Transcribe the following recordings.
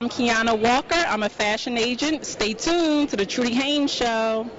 I'm Kiana Walker. I'm a fashion agent. Stay tuned to the Trudy Haynes Show.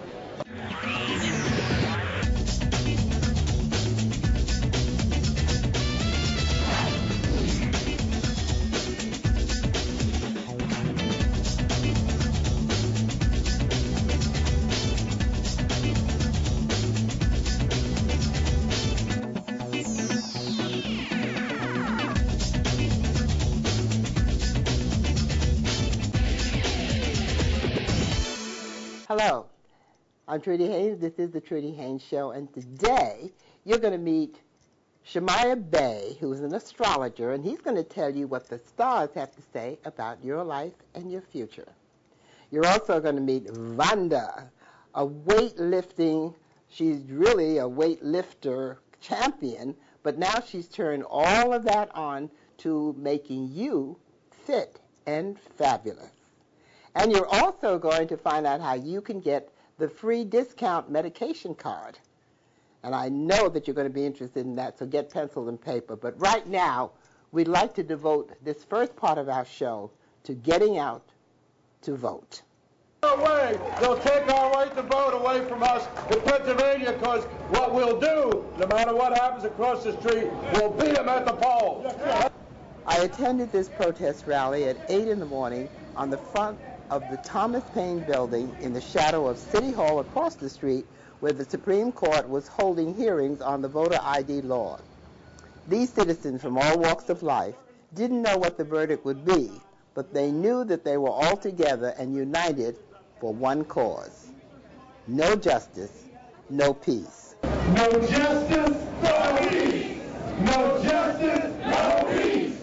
Hello, I'm Trudy Haynes. This is the Trudy Haynes Show, and today you're going to meet Shemaiah Bay, who's an astrologer, and he's going to tell you what the stars have to say about your life and your future. You're also going to meet Vanda, a weightlifting, she's really a weightlifter champion, but now she's turned all of that on to making you fit and fabulous. And you're also going to find out how you can get the free discount medication card. And I know that you're going to be interested in that, so get pencil and paper. But right now, we'd like to devote this first part of our show to getting out to vote. No way. They'll take our right to vote away from us in Pennsylvania, because what we'll do, no matter what happens across the street, we'll beat them at the polls. I attended this protest rally at 8 in the morning on the front of the Thomas Paine building in the shadow of City Hall across the street, where the Supreme Court was holding hearings on the voter ID law. These citizens from all walks of life didn't know what the verdict would be, but they knew that they were all together and united for one cause. No justice, no peace. No justice, no peace. No justice, no peace.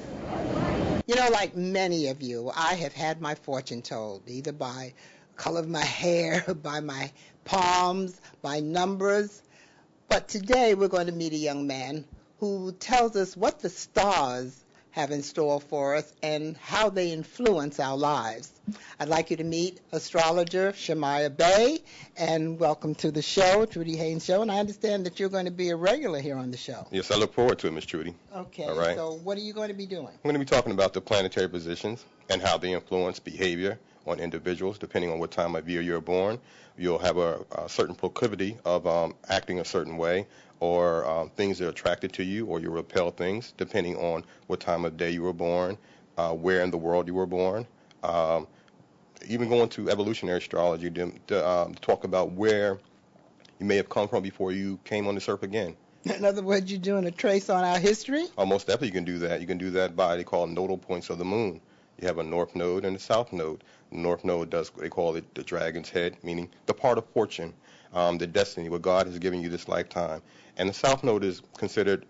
You know, like many of you, I have had my fortune told, either by color of my hair, by my palms, by numbers. But today we're going to meet a young man who tells us what the stars have in store for us and how they influence our lives. I'd like you to meet astrologer Shemaiah Bay, and welcome to the show, Trudy Haynes Show. And I understand that you're going to be a regular here on the show. Yes, I look forward to it, Miss Trudy. Okay, All right. So what are you going to be doing? I'm going to be talking about the planetary positions and how they influence behavior on individuals depending on what time of year you're born. You'll have a certain proclivity of acting a certain way, or things that are attracted to you, or you repel things depending on what time of day you were born, where in the world you were born. Even going to evolutionary astrology to talk about where you may have come from before you came on this earth again. In other words, you're doing a trace on our history? Most definitely you can do that. You can do that by, they call nodal points of the moon. You have a north node and a south node. The north node does, they call it the dragon's head, meaning the part of fortune, the destiny, what God has given you this lifetime. And the south node is considered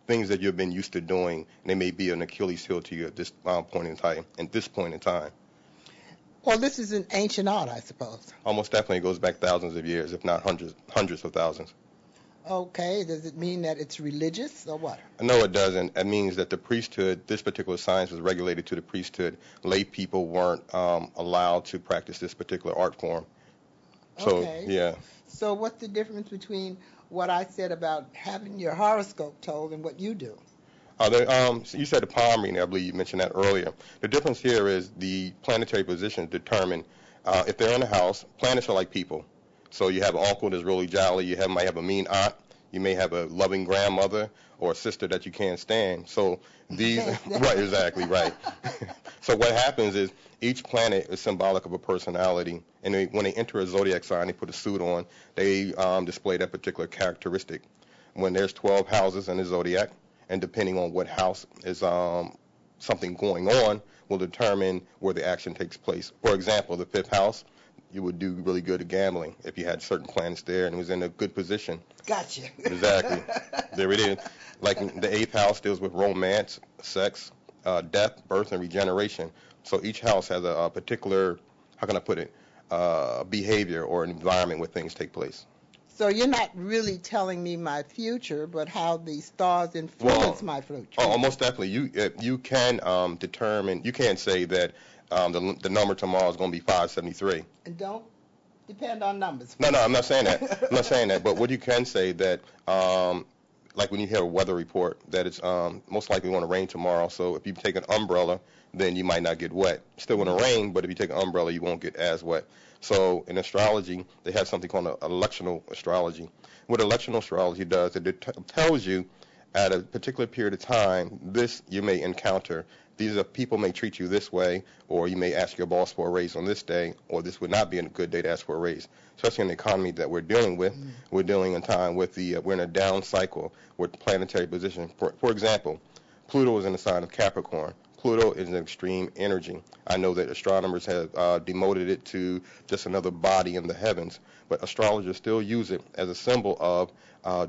things that you've been used to doing, and they may be an Achilles heel to you at this point in time. At this point in time. Well, this is an ancient art, I suppose. Almost definitely goes back thousands of years, if not hundreds of thousands. Okay, does it mean that it's religious or what? No, it doesn't. It means that the priesthood, this particular science was regulated to the priesthood. Lay people weren't allowed to practice this particular art form. So, okay. Yeah. So what's the difference between what I said about having your horoscope told and what you do? So you said the palm reading, I believe you mentioned that earlier. The difference here is the planetary positions determine if they're in a house. Planets are like people. So you have an uncle that's really jolly. You might have a mean aunt. You may have a loving grandmother or a sister that you can't stand. So these, right, exactly, right. So what happens is each planet is symbolic of a personality. And when they enter a zodiac sign, they put a suit on, they display that particular characteristic. When there's 12 houses in the zodiac, and depending on what house is something going on, will determine where the action takes place. For example, the 5th house, you would do really good at gambling if you had certain planets there and it was in a good position. Gotcha. Exactly. There it is. Like the 8th house deals with romance, sex, death, birth, and regeneration. So each house has a particular, how can I put it, behavior or an environment where things take place. So you're not really telling me my future, but how the stars influence my future. Oh, most definitely. You can determine, you can't say that the number tomorrow is going to be 573. And don't depend on numbers. No, I'm not saying that. I'm not saying that. But what you can say that like when you hear a weather report, that it's most likely going to rain tomorrow. So if you take an umbrella, then you might not get wet. Still going to rain, but if you take an umbrella, you won't get as wet. So in astrology, they have something called electional astrology. What electional astrology does, it tells you at a particular period of time, this you may encounter. These are people may treat you this way, or you may ask your boss for a raise on this day, or this would not be a good day to ask for a raise. Especially in the economy that we're dealing with, we're dealing in time with we're in a down cycle with planetary position. For example, Pluto is in the sign of Capricorn. Pluto is an extreme energy. I know that astronomers have demoted it to just another body in the heavens, but astrologers still use it as a symbol of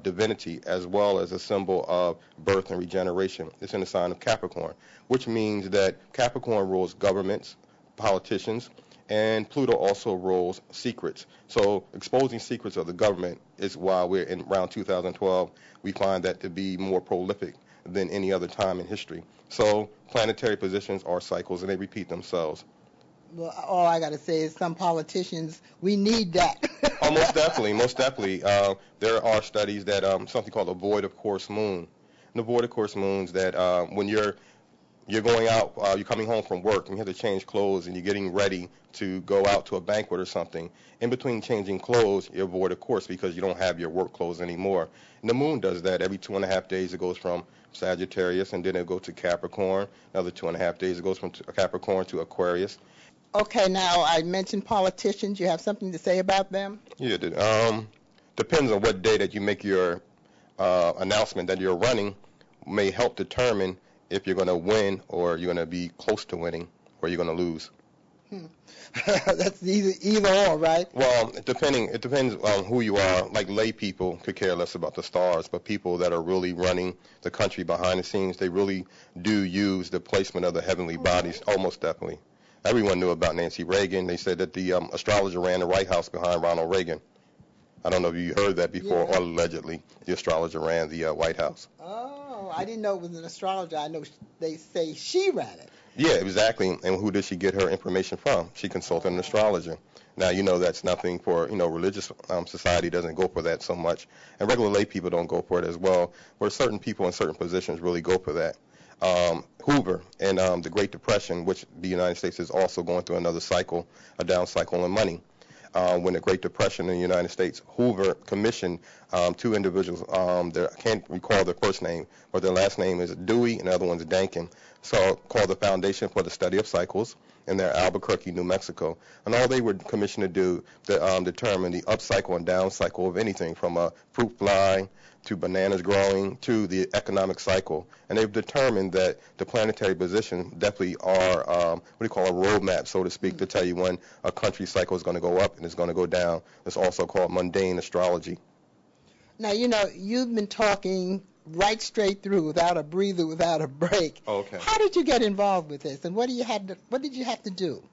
divinity as well as a symbol of birth and regeneration. It's in the sign of Capricorn, which means that Capricorn rules governments, politicians, and Pluto also rules secrets. So exposing secrets of the government is why we're in around 2012. We find that to be more prolific than any other time in history. So planetary positions are cycles, and they repeat themselves. Well, all I got to say is some politicians, we need that. Oh, most definitely, most definitely. There are studies that something called a void of course moon. And the void of course moons that when you're going out, you're coming home from work, and you have to change clothes, and you're getting ready to go out to a banquet or something. In between changing clothes, you're void of course because you don't have your work clothes anymore. And the moon does that every 2.5 days. It goes from Sagittarius, and then it'll go to Capricorn. Another 2.5 days, it goes from Capricorn to Aquarius. Okay, now I mentioned politicians. You have something to say about them? Yeah, depends on what day that you make your announcement that you're running may help determine if you're going to win or you're going to be close to winning or you're going to lose. That's either or, right? Well, it depends on who you are. Like lay people could care less about the stars, but people that are really running the country behind the scenes, they really do use the placement of the heavenly bodies, almost definitely. Everyone knew about Nancy Reagan. They said that the astrologer ran the White House behind Ronald Reagan. I don't know if you heard that before, or allegedly the astrologer ran the White House. Oh, I didn't know it was an astrologer. I know they say she ran it. Yeah, exactly. And who did she get her information from? She consulted an astrologer. Now, that's nothing for, religious society doesn't go for that so much. And regular lay people don't go for it as well, where certain people in certain positions really go for that. Hoover and the Great Depression, which the United States is also going through another cycle, a down cycle in money. When the Great Depression in the United States, Hoover commissioned two individuals. I can't recall their first name, but their last name is Dewey and the other one's Dankin. So called the Foundation for the Study of Cycles, and they're Albuquerque, New Mexico. And all they were commissioned to do to determine the up cycle and down cycle of anything from a fruit fly to bananas growing to the economic cycle. And they've determined that the planetary positions definitely are what do you call a roadmap, so to speak, to tell you when a country cycle is going to go up and it's going to go down. It's also called mundane astrology. Now, you've been talking right straight through without a breather, without a break. Oh, okay. How did you get involved with this, and what did you have to do?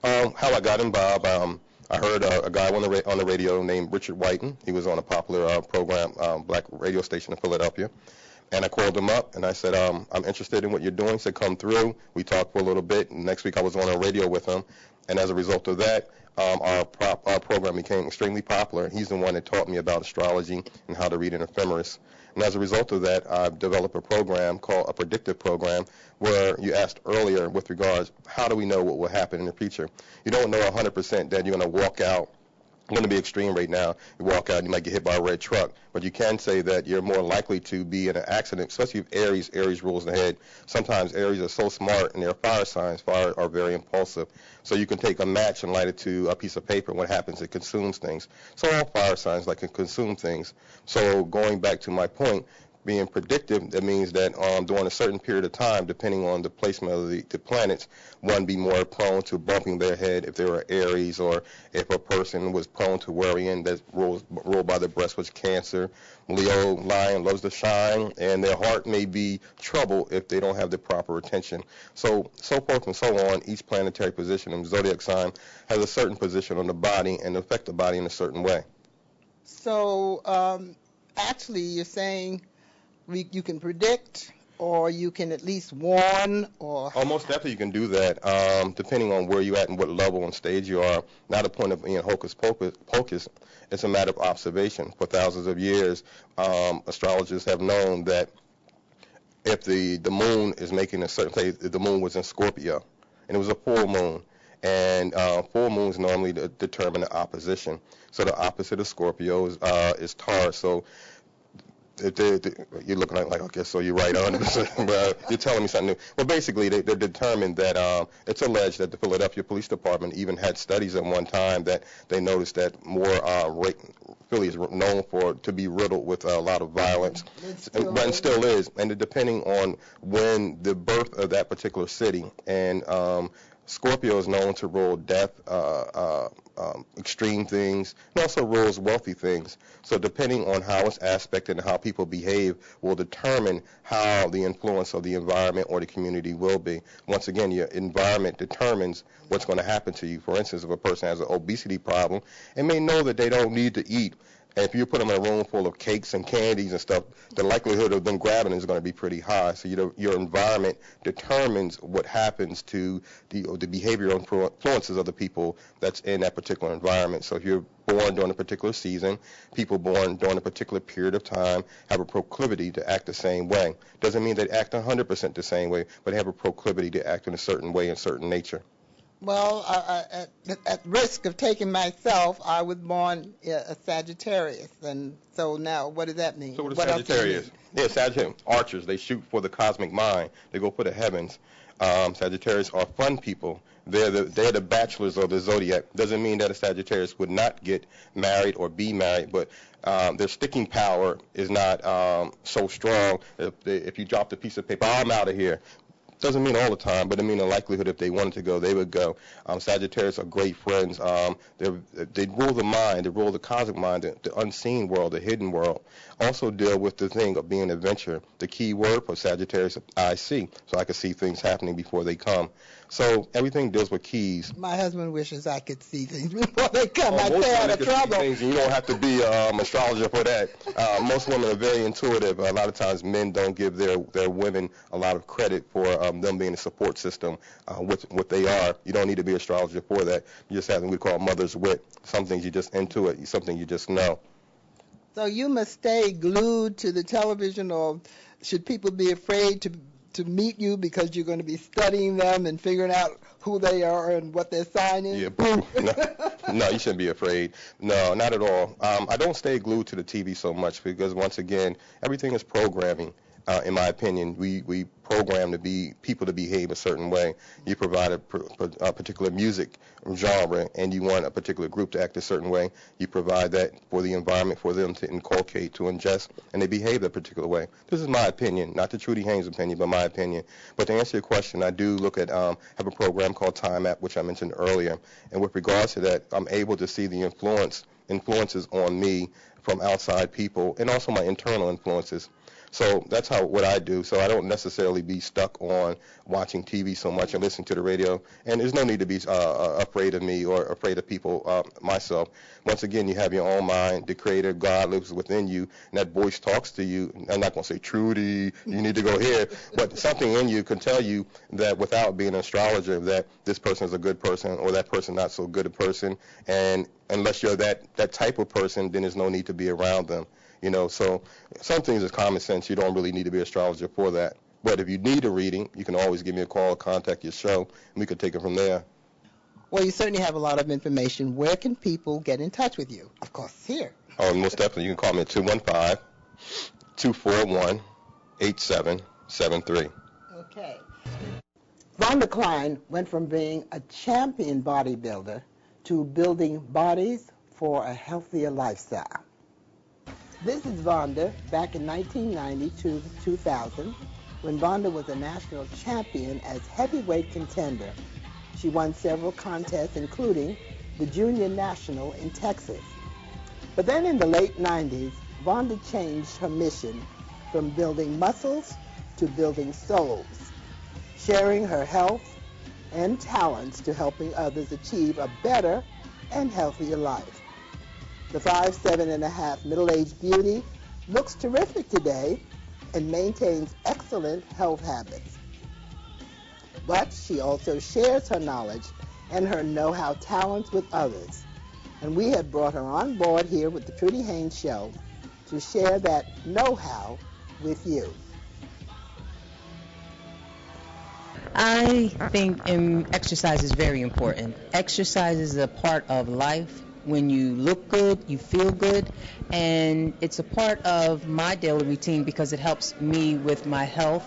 How I got involved, I heard a guy on the radio named Richard Whiten. He was on a popular program, black radio station in Philadelphia. And I called him up, and I said, I'm interested in what you're doing. He said, come through. We talked for a little bit. And next week I was on the radio with him. And as a result of that, our program became extremely popular. He's the one that taught me about astrology and how to read an ephemeris. And as a result of that, I've developed a program called a predictive program where you asked earlier with regards, how do we know what will happen in the future? You don't know 100% that you're going to walk out. I'm going to be extreme right now. You walk out, you might get hit by a red truck, but you can say that you're more likely to be in an accident, especially if Aries rules the head. Sometimes Aries are so smart, and they're fire signs. Fire are very impulsive. So you can take a match and light it to a piece of paper, and what happens, it consumes things. So all fire signs can consume things. So going back to my point, being predictive, that means that during a certain period of time, depending on the placement of the planets, one be more prone to bumping their head if they were Aries, or if a person was prone to worrying, that ruled by the breast was Cancer. Leo, Lion, loves to shine, and their heart may be trouble if they don't have the proper attention. So forth and so on. Each planetary position and zodiac sign has a certain position on the body and affect the body in a certain way. So actually, you're saying you can predict or you can at least warn, or? Oh, most definitely you can do that, depending on where you're at and what level and stage you are. Not a point of being hocus pocus. It's a matter of observation. For thousands of years, astrologers have known that if the moon is making a certain place, the moon was in Scorpio, and it was a full moon. And full moons normally determine the opposition. So the opposite of Scorpio is Taurus. So you're looking like, okay, so you're right on. Well, you're telling me something new. Well, basically, they're determined that it's alleged that the Philadelphia Police Department even had studies at one time that they noticed that Philly is known to be riddled with a lot of violence, but it still is. And depending on when the birth of that particular city, and Scorpio is known to rule death, extreme things, and also rules wealthy things. So depending on how it's aspected and how people behave will determine how the influence of the environment or the community will be. Once again, your environment determines what's going to happen to you. For instance, if a person has an obesity problem, they may know that they don't need to eat. And if you put them in a room full of cakes and candies and stuff, the likelihood of them grabbing it is going to be pretty high. So your environment determines what happens to the behavioral influences of the people that's in that particular environment. So if you're born during a particular season, people born during a particular period of time have a proclivity to act the same way. Doesn't mean they act 100% the same way, but they have a proclivity to act in a certain way, in certain nature. Well, at risk of taking myself, I was born a Sagittarius, and so now what does that mean? So what is Sagittarius? Yeah, Sagittarius, archers. They shoot for the cosmic mind. They go for the heavens. Sagittarius are fun people. They're the bachelors of the zodiac. Doesn't mean that a Sagittarius would not get married or be married, but their sticking power is not so strong. If you dropped a piece of paper, I'm out of here. Doesn't mean all the time, but I mean the likelihood if they wanted to go, they would go. Sagittarius are great friends. They rule the mind, they rule the cosmic mind, the unseen world, the hidden world. Also deal with the thing of being an adventurer. The key word for Sagittarius is I see, so I can see things happening before they come. So everything deals with keys. My husband wishes I could see things before they come. I Most stay out women of can see trouble. things, and you don't have to be an astrologer for that. Most women are very intuitive. A lot of times men don't give their women a lot of credit for them being a support system, what they are. You don't need to be an astrologer for that. You just have what we call mother's wit. Some things you just intuit, something you just know. So you must stay glued to the television, or should people be afraid to meet you because you're going to be studying them and figuring out who they are and what their sign is? Yeah, no, you shouldn't be afraid. No, not at all. I don't stay glued to the TV so much because, once again, everything is programming. In my opinion, we program people to behave a certain way. You provide a particular music genre, and you want a particular group to act a certain way. You provide that for the environment for them to inculcate, to ingest, and they behave a particular way. This is my opinion, not the Trudy Haynes opinion, but my opinion. But to answer your question, I do look at have a program called Time Map, which I mentioned earlier, and with regards to that, I'm able to see the influences on me from outside people, and also my internal influences. So that's what I do. So I don't necessarily be stuck on watching TV so much and listening to the radio. And there's no need to be afraid of me or afraid of people myself. Once again, you have your own mind. The Creator, God, lives within you, and that voice talks to you. I'm not going to say, Trudy, you need to go here. But something in you can tell you that without being an astrologer, that this person is a good person or that person not so good a person. And unless you're that type of person, then there's no need to be around them. So some things is common sense. You don't really need to be an astrologer for that. But if you need a reading, you can always give me a call, contact your show, and we can take it from there. Well, you certainly have a lot of information. Where can people get in touch with you? Of course, here. Oh, most definitely. You can call me at 215-241-8773. Okay. Vonda Klein went from being a champion bodybuilder to building bodies for a healthier lifestyle. This is Vonda back in 1990 to 2000, when Vonda was a national champion as heavyweight contender. She won several contests, including the Junior National in Texas. But then in the late 90s, Vonda changed her mission from building muscles to building souls, sharing her health and talents to helping others achieve a better and healthier life. The 5'7.5" middle-aged beauty looks terrific today and maintains excellent health habits. But she also shares her knowledge and her know-how talents with others. And we have brought her on board here with the Trudy Haynes Show to share that know-how with you. I think exercise is very important. Exercise is a part of life. When you look good, you feel good, and it's a part of my daily routine because it helps me with my health,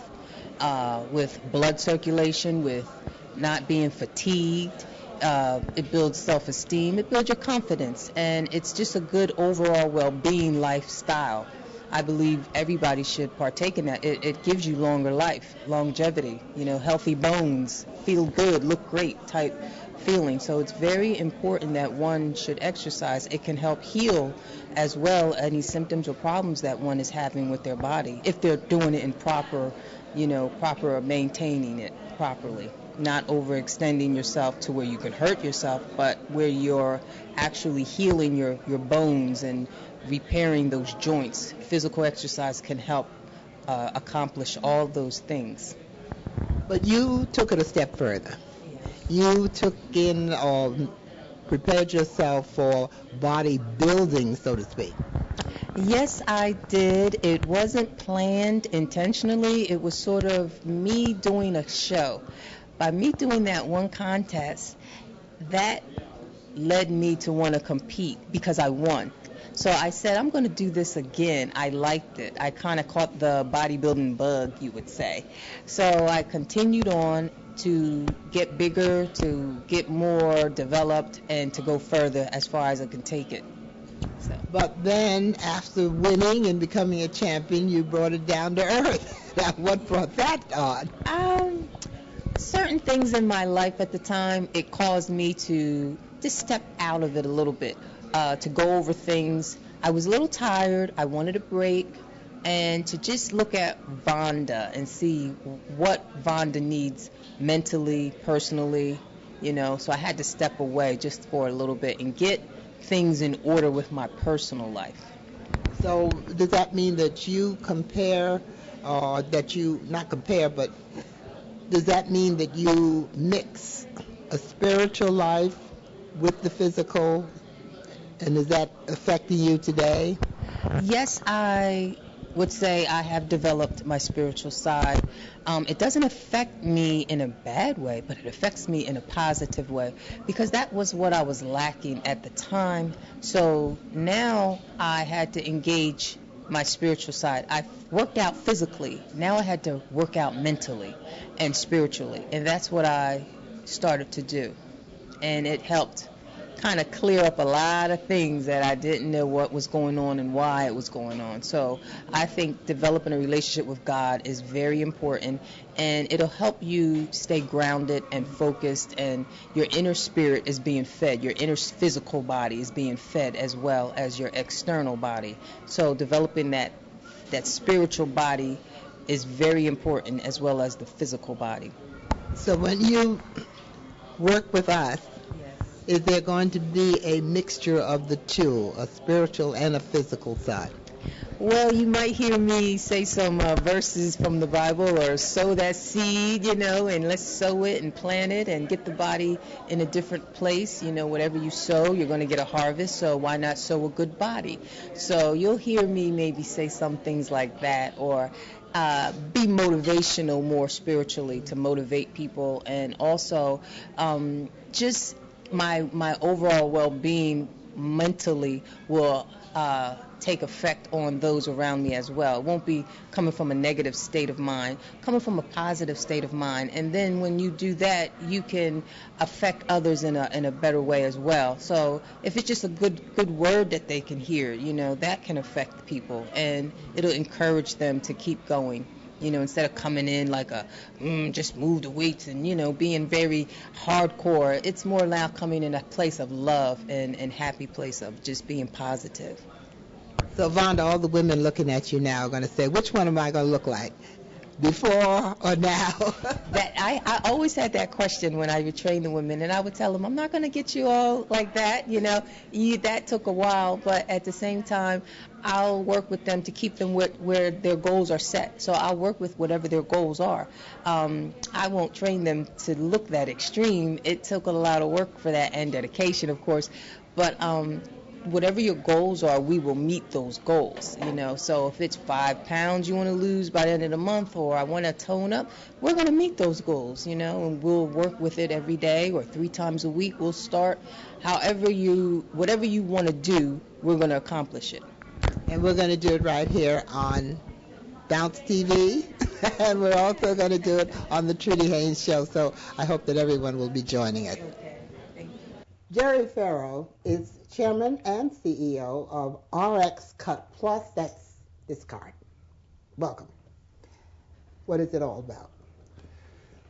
with blood circulation, with not being fatigued. It builds self-esteem, it builds your confidence, and it's just a good overall well-being lifestyle. I believe everybody should partake in that. It gives you longer life, longevity, healthy bones, feel good, look great type feeling. So it's very important that one should exercise. It can help heal as well any symptoms or problems that one is having with their body if they're doing it in proper maintaining it properly. Not overextending yourself to where you can hurt yourself, but where you're actually healing your bones and repairing those joints. Physical exercise can help accomplish all those things. But you took it a step further. You took in or prepared yourself for bodybuilding, so to speak. Yes, I did. It wasn't planned intentionally. It was sort of me doing a show. By me doing that one contest, that led me to want to compete because I won. So I said, I'm going to do this again. I liked it. I kind of caught the bodybuilding bug, you would say. So I continued on to get bigger, to get more developed, and to go further as far as I can take it. So. But then, after winning and becoming a champion, you brought it down to earth. Now, what brought that on? Certain things in my life at the time, it caused me to just step out of it a little bit, to go over things. I was a little tired. I wanted a break, and to just look at Vonda and see what Vonda needs mentally, personally, So I had to step away just for a little bit and get things in order with my personal life. So does that mean that you compare, or that you, not compare, but does that mean that you mix a spiritual life with the physical, and is that affecting you today? Yes, I would say I have developed my spiritual side. It doesn't affect me in a bad way, but it affects me in a positive way because that was what I was lacking at the time. So now I had to engage my spiritual side. I worked out physically. Now I had to work out mentally and spiritually, and that's what I started to do. And it helped kind of clear up a lot of things that I didn't know what was going on and why it was going on. So I think developing a relationship with God is very important, and it'll help you stay grounded and focused, and your inner spirit is being fed. Your inner physical body is being fed as well as your external body. So developing that spiritual body is very important as well as the physical body. So when you work with us, is there going to be a mixture of the two, a spiritual and a physical side? Well, you might hear me say some verses from the Bible, or sow that seed, and let's sow it and plant it and get the body in a different place. Whatever you sow, you're going to get a harvest, so why not sow a good body? So you'll hear me maybe say some things like that, or be motivational more spiritually to motivate people, and also just my overall well-being mentally will take effect on those around me as well. It won't be coming from a negative state of mind, coming from a positive state of mind. And then when you do that, you can affect others in a better way as well. So if it's just a good word that they can hear, that can affect people, and it'll encourage them to keep going. Instead of coming in like just move the weights and, being very hardcore, it's more now coming in a place of love and happy place of just being positive. So, Vonda, all the women looking at you now are going to say, which one am I going to look like? before or now? That I always had that question when I would train the women, and I would tell them, I'm not going to get you all like that, that took a while, but at the same time, I'll work with them to keep them where their goals are set. So I'll work with whatever their goals are. I won't train them to look that extreme. It took a lot of work for that, and dedication, of course, but whatever your goals are, we will meet those goals, So if it's 5 pounds you want to lose by the end of the month, or I want to tone up, we're going to meet those goals, and we'll work with it every day or 3 times a week. We'll start whatever you want to do, we're going to accomplish it. And we're going to do it right here on Bounce TV, and we're also going to do it on the Trudy Haynes Show, so I hope that everyone will be joining us. Okay, thank you. Jerry Farrell is Chairman and CEO of RX Cut Plus. That's this card. Welcome. What is it all about?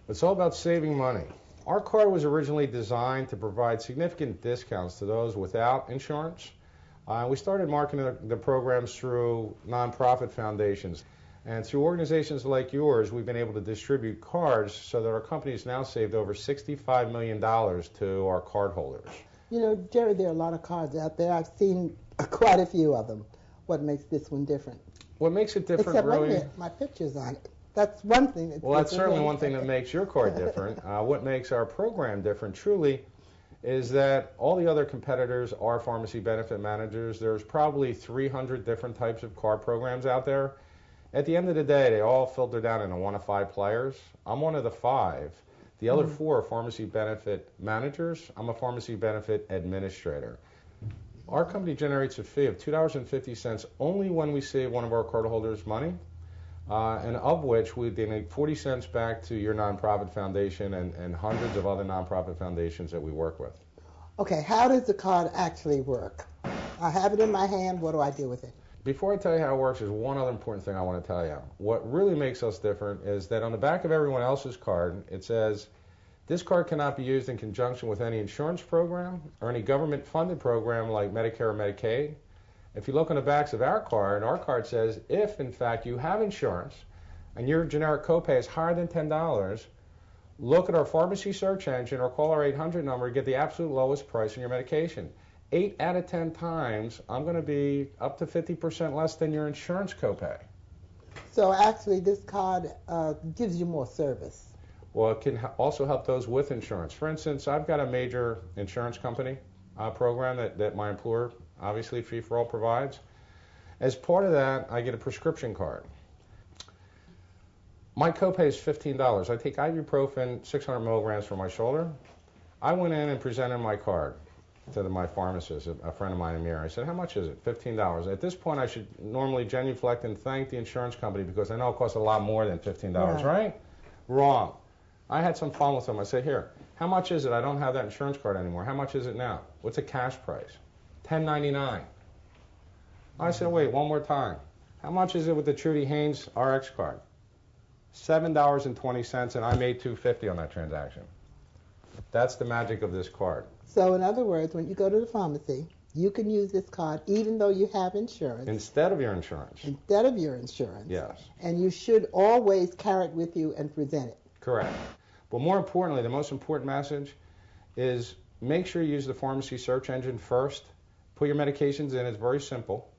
It's all about saving money. Our card was originally designed to provide significant discounts to those without insurance. We started marketing the programs through nonprofit foundations. And through organizations like yours, we've been able to distribute cards so that our company's now saved over $65 million to our cardholders. Jerry, there are a lot of cards out there. I've seen quite a few of them. What makes this one different? What makes it different, Except really? my picture's on it. That's one thing. That's certainly one thing that makes your card different. What makes our program different, truly, is that all the other competitors are pharmacy benefit managers. There's probably 300 different types of card programs out there. At the end of the day, they all filter down into 1 of 5 players. I'm one of the 5. The other 4 are pharmacy benefit managers. I'm a pharmacy benefit administrator. Our company generates a fee of $2.50 only when we save one of our cardholders money, and of which we donate 40 cents back to your nonprofit foundation and hundreds of other nonprofit foundations that we work with. Okay, how does the card actually work? I have it in my hand. What do I do with it? Before I tell you how it works, there's one other important thing I want to tell you. What really makes us different is that on the back of everyone else's card, it says, this card cannot be used in conjunction with any insurance program or any government-funded program like Medicare or Medicaid. If you look on the backs of our card says, if, in fact, you have insurance and your generic copay is higher than $10, look at our pharmacy search engine or call our 800 number to get the absolute lowest price on your medication. 8 out of 10 times, I'm going to be up to 50% less than your insurance copay. So actually, this card gives you more service. Well, it can also help those with insurance. For instance, I've got a major insurance company program that my employer, obviously Free for All, provides. As part of that, I get a prescription card. My copay is $15. I take ibuprofen, 600 milligrams for my shoulder. I went in and presented my card to my pharmacist, a friend of mine, Amir. I said, how much is it? $15. At this point, I should normally genuflect and thank the insurance company because I know it costs a lot more than $15, right? Wrong. I had some fun with them. I said, here, how much is it? I don't have that insurance card anymore. How much is it now? What's the cash price? $10.99. I said, wait, one more time. How much is it with the Trudy Haynes RX card? $7.20, and I made $2.50 on that transaction. That's the magic of this card. So in other words, when you go to the pharmacy, you can use this card even though you have insurance. Instead of your insurance. Instead of your insurance. Yes. And you should always carry it with you and present it. Correct. But more importantly, the most important message is make sure you use the pharmacy search engine first. Put your medications in. It's very simple.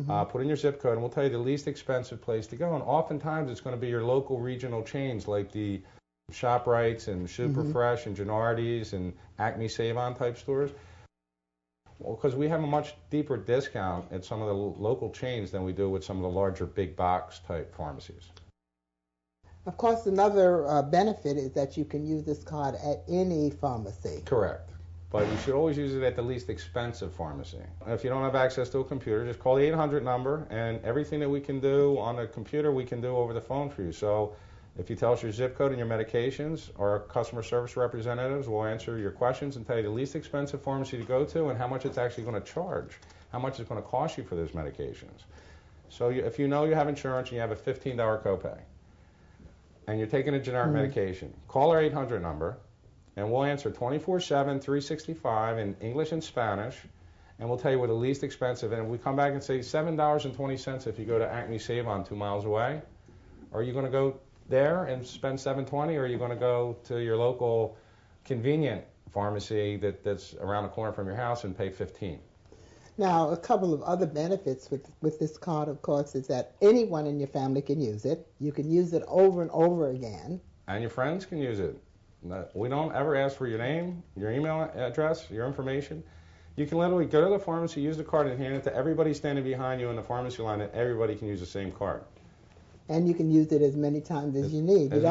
Put in your zip code, and we'll tell you the least expensive place to go. And oftentimes, it's going to be your local regional chains like the ShopRites and Superfresh and Gennardi's and Acme Save-On type stores. Well, because we have a much deeper discount at some of the local chains than we do with some of the larger big box type pharmacies. Of course, another benefit is that you can use this card at any pharmacy. Correct. But you should always use it at the least expensive pharmacy. If you don't have access to a computer, just call the 800 number, and everything that we can do on a computer, we can do over the phone for you. So if you tell us your zip code and your medications, our customer service representatives will answer your questions and tell you the least expensive pharmacy to go to and how much it's actually going to charge, how much it's going to cost you for those medications. So if you know you have insurance and you have a $15 copay, and you're taking a generic medication, call our 800 number, and we'll answer 24/7, 365 in English and Spanish, and we'll tell you what the least expensive. And if we come back and say $7.20 if you go to Acme Save-On 2 miles away, or are you going to go there and spend $7.20, or are you going to go to your local convenient pharmacy that's around the corner from your house and pay $15? Now, a couple of other benefits with this card, of course, is that anyone in your family can use it. You can use it over and over again. And your friends can use it. We don't ever ask for your name, your email address, your information. You can literally go to the pharmacy, use the card, and hand it to everybody standing behind you in the pharmacy line, and everybody can use the same card. And you can use it as many times as you need. You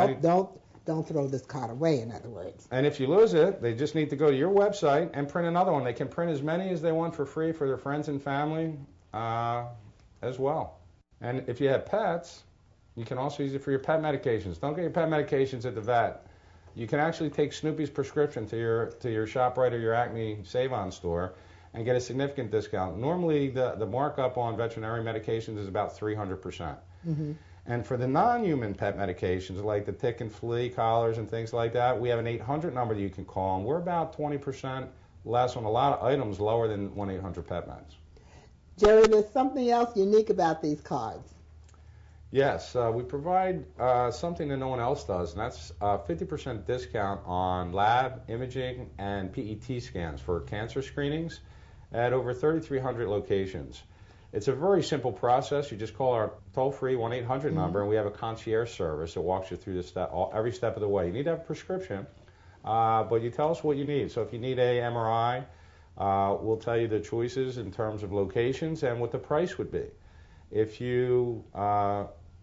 don't throw this card away, in other words. And if you lose it, they just need to go to your website and print another one. They can print as many as they want for free for their friends and family as well. And if you have pets, you can also use it for your pet medications. Don't get your pet medications at the vet. You can actually take Snoopy's prescription to your ShopRite or your Acme Save-On store and get a significant discount. Normally, the markup on veterinary medications is about 300%. Mm-hmm. And for the non-human pet medications, like the tick and flea collars and things like that, we have an 800 number that you can call, and we're about 20% less on a lot of items, lower than 1-800-PET-MEDS. Jerry, there's something else unique about these cards. Yes, we provide something that no one else does, and that's a 50% discount on lab, imaging, and PET scans for cancer screenings at over 3,300 locations. It's a very simple process. You just call our toll-free 1-800 number, and we have a concierge service that walks you through every step of the way. You need to have a prescription, but you tell us what you need. So if you need a MRI, we'll tell you the choices in terms of locations and what the price would be. If you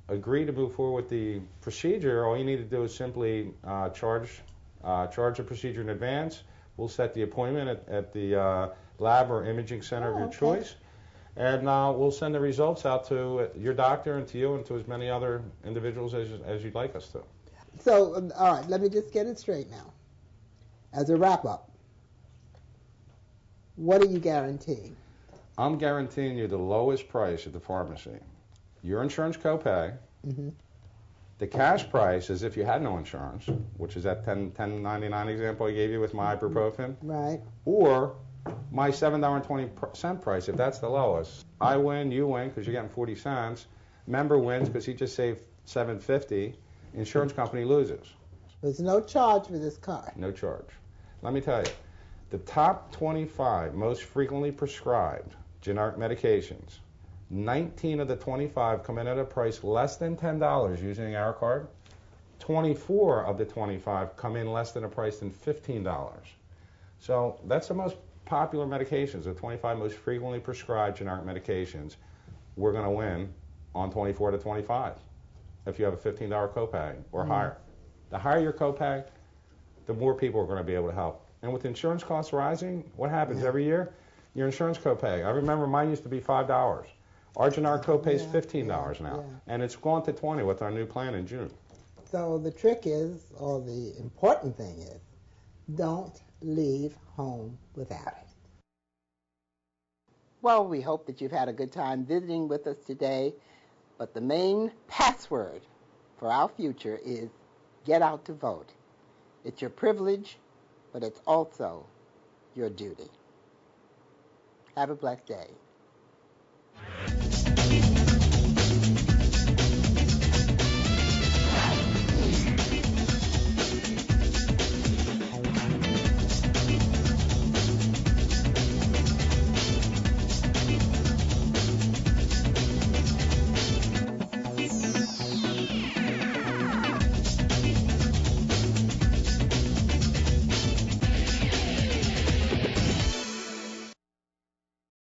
agree to move forward with the procedure, all you need to do is simply charge the procedure in advance. We'll set the appointment at the lab or imaging center of your choice. And we'll send the results out to your doctor and to you and to as many other individuals as you'd like us to. So, all right, let me just get it straight now. As a wrap-up, what are you guaranteeing? I'm guaranteeing you the lowest price at the pharmacy. Your insurance copay. Mm-hmm. The cash price is if you had no insurance, which is that $10.99 example I gave you with my ibuprofen. Right. Or my $7.20 price, if that's the lowest. I win, you win, because you're getting 40 cents. Member wins because he just saved $7.50. Insurance company loses. There's no charge for this card. No charge. Let me tell you, the top 25 most frequently prescribed generic medications, 19 of the 25 come in at a price less than $10 using our card. 24 of the 25 come in less than a price than $15. So that's the most popular medications, the 25 most frequently prescribed generic medications. We're going to win on 24 to 25 if you have a $15 copay or higher. The higher your copay, the more people are going to be able to help. And with insurance costs rising, what happens every year? Your insurance copay. I remember mine used to be $5. Our generic copay is $15 now, and it's gone to $20 with our new plan in June. So the trick is, or the important thing is, don't leave home without it. Well, we hope that you've had a good time visiting with us today, but the main password for our future is get out to vote. It's your privilege, but it's also your duty. Have a blessed day.